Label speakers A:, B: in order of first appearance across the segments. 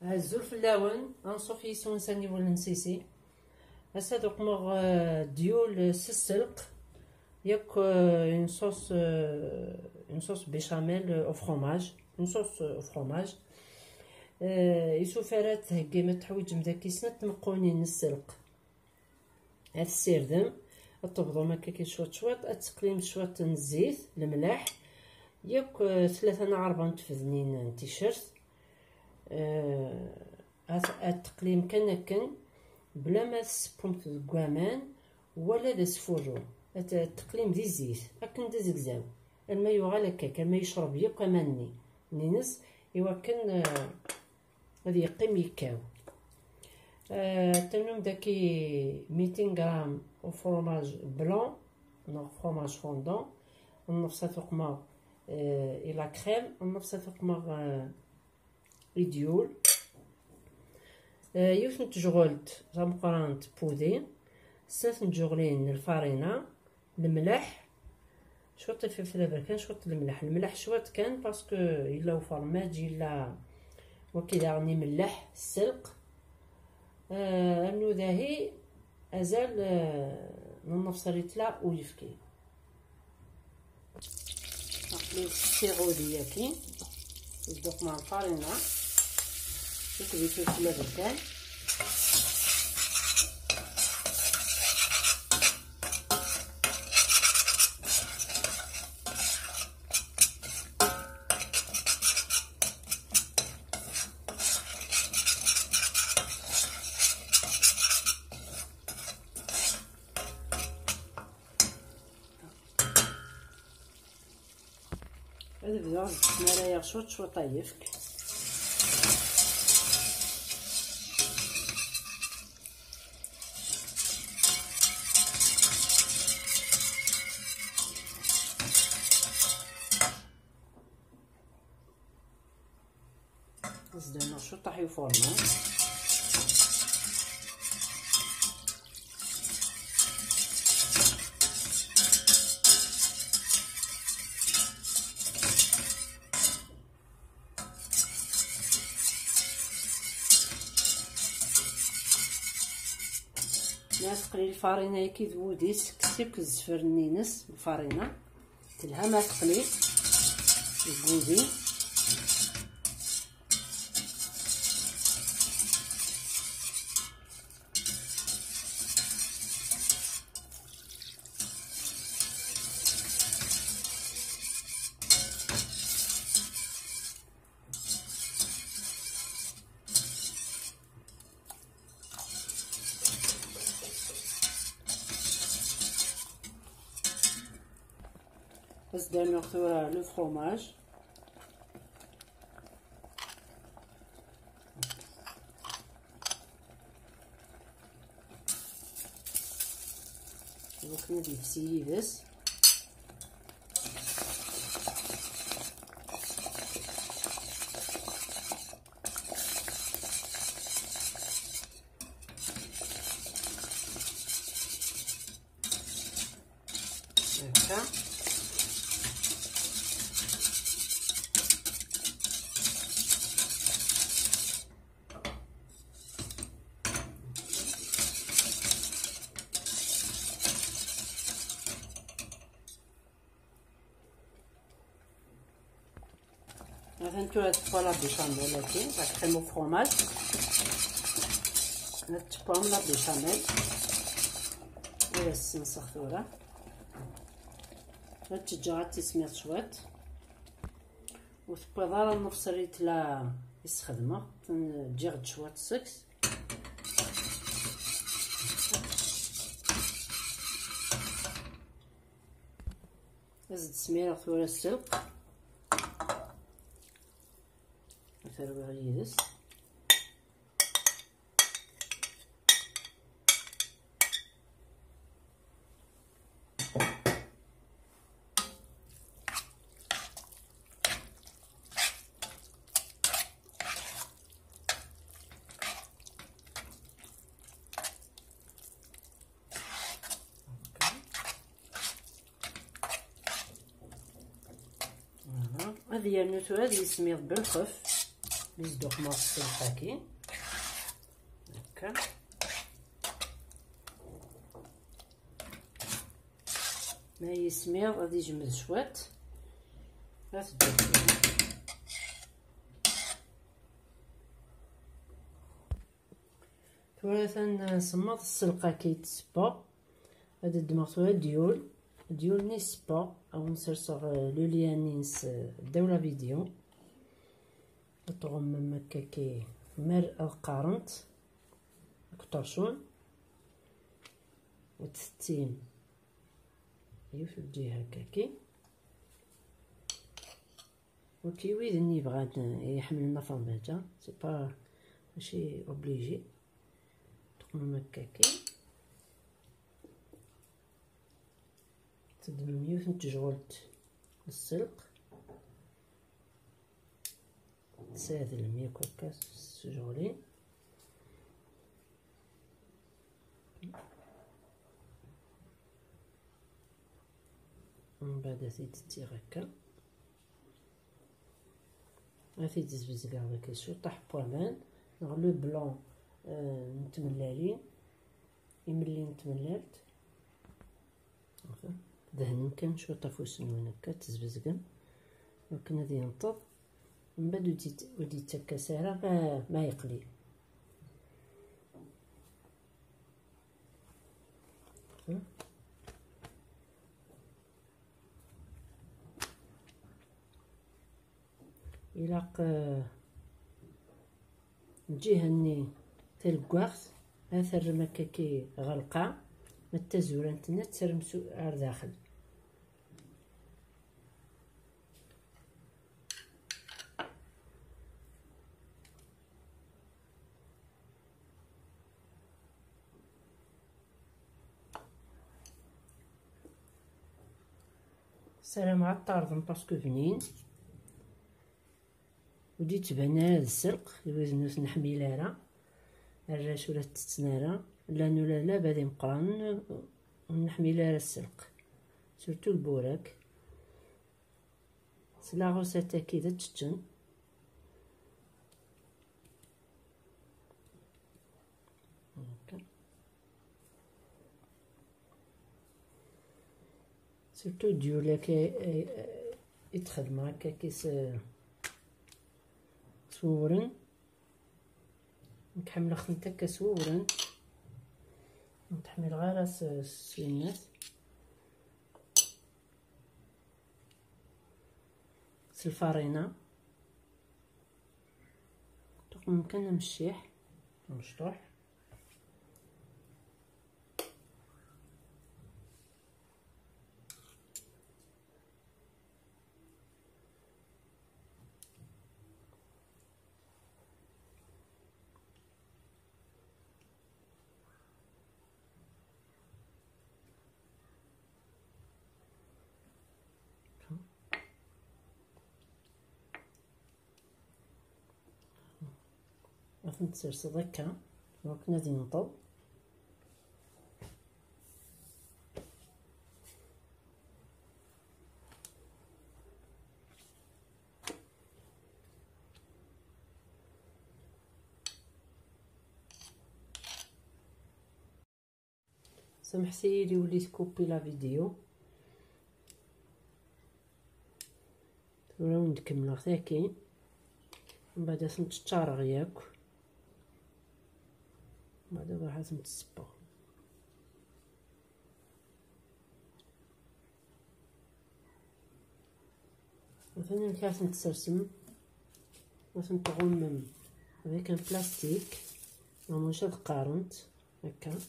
A: هزو الفلاون غنصوف يسون ساني ولا نسيسي هسا دوك مغ ديول السلق ياك اون صوص بيشاميل او فرomage اون صوص او فرomage يسوفارات هكا ما تحويج مداكي سنة تنقونين السلق هاد السردم طبضو هكا كي شوط تقليم شوط الزيت الملح ياك 3 4 تفذنين تيشيرت التقليم كان بلا ما تسبهم في الكوامان ولا تسفرو التقليم دي الزيت هاكن دزكزاو الماء يغال هكاك الماء يشرب ياك ماني نينس ايوا كان غادي يقيم يكاو تنوم داكي 200 غرام او فرomage بلون نو فرomage فوندون نفس ثقمه الى كريم نفس ثقمه ديول يوث نتجغلت زمقرانت بودي سات نتجغلين الفارينة الملح شوط الفلفل بركان شوط الملح شوط كان باسكو الا وفرماج الا وكذا راني ملح السلق انو داهي ازال نفصليت لا ويفكي نقلي السيغو ديالي يصدق مع الفارينة يكبي فلفل بركان هذا بدا مرايا شوط طيفك زدنا شو طاحي فورما ناس قليل الفارينة كي ذوديس كسيب كزفر نينس الفارينة تلها ما تقلي الكودي بس درنا ثورة لو فرomage دوك ندي بسيدس هكا مثلا تبقى لا بيشاميل هاكي لا كريم او فرomage نتبقى لا بيشاميل ولا السنسخ ثورة نتجا تسميت شويت وتبقى ضارا نفصليت لا يستخدمه تنجي غد شويت سكس زد سميرة ثورة السلق نتربع عليه هذه النوتو هذه سميت بالخف نزدو مع السلقه كي هكا. ما يسميض غادي يجمد شوات غتدير ثلاثا نصمط السلقه كي تسبا. هذا دمغتوها ديول نسبا او نسرسغ لو ليان نينس داولا فيديو تغمم هكا كي مر القارنت كطرشون وتستيم في الجهه هكاكي. وكيويد اني بغات يحمل لنا فرماجه سي با ماشي اوبليجي. تقوم هكاكي تدمر 100 السلق تسادل 100 هكا تجغلي. ومن بعد زيد هكا غادي تزبز كاع داك الشيء طاح بوامان نغلو بلون متملالين يملين تملالت دهن كان شويه طافوس من هكا تزبزقن ولكن غادي ينطب. من بعد ودي تكا ساهله ما يقلي. يلاق الجهه ني تلقاخ اثر مكاكي غلقه ما تزورنتنا ترمسو على داخل. سلام على الطاردن باسكو بنين ودي تبان هذا السلق يوزنوس نحميلارا الراش ولا تتنارا لا بادي مقران ونحميلارا السلق سورتو البوراك سلا غوساتا كي تتشن. سورتو ديولا كي يتخدم هكا كيس صورن نتحمل خنتا كسورن نتحمل غير السوينات الفارينة ممكن نمشيح مشطوح غادي نتسرسد هكا دونك غادي نطب. سامحتي لي وليت كوبي لا فيديو وراو نكملو حتى كاين من بعد نتشارغ ياك بعد راح نتسبا مثلا الكاس نتسرسم مثلا تغمم هذاك البلاستيك مامونش هاد قارنت هكا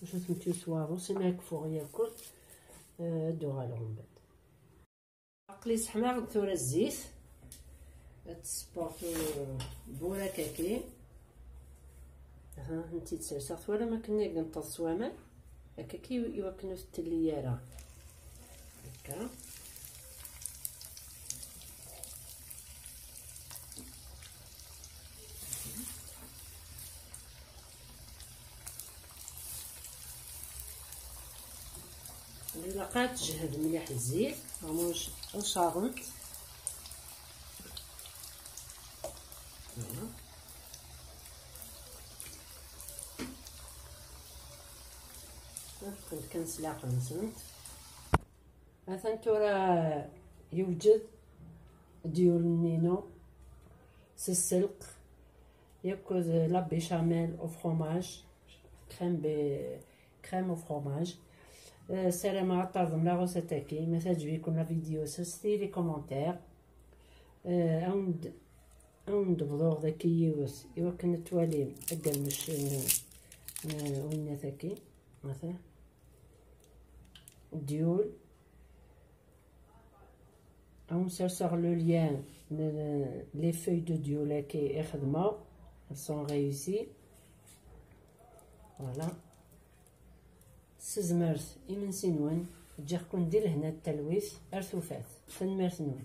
A: باش تمتيو صوارو سي ماك فوق ياكل دوها لهم من بعد عقلي حماق ثورة الزيت تسبورتو بولا كاكي ها نتي تسرسخ ولا ما كنا نطص وامل هكا كي يوكنو في التلياره هكا اللي لقات تجهد مليح الزيت ماموش شارنت كنت كنسلق نسنت مثلا تورا يوجد ديول النينو سلق ياكل لا بيشاميل او فرomage كريم او فرomage. السلام عليكم لا غوستاكي ما تعجبكم لا فيديو سيري لي كومونتير عند بضوغ ذاكي يوس ايوا كنتوالي اقل مش وين ذاكي مثلا ديول on cherche sur le lien les feuilles de dioula qui elles sont réussies. Voilà. سزمرت إمن سنوان جاكم دير هنا التلويث أرثوفات فنمرت نوان.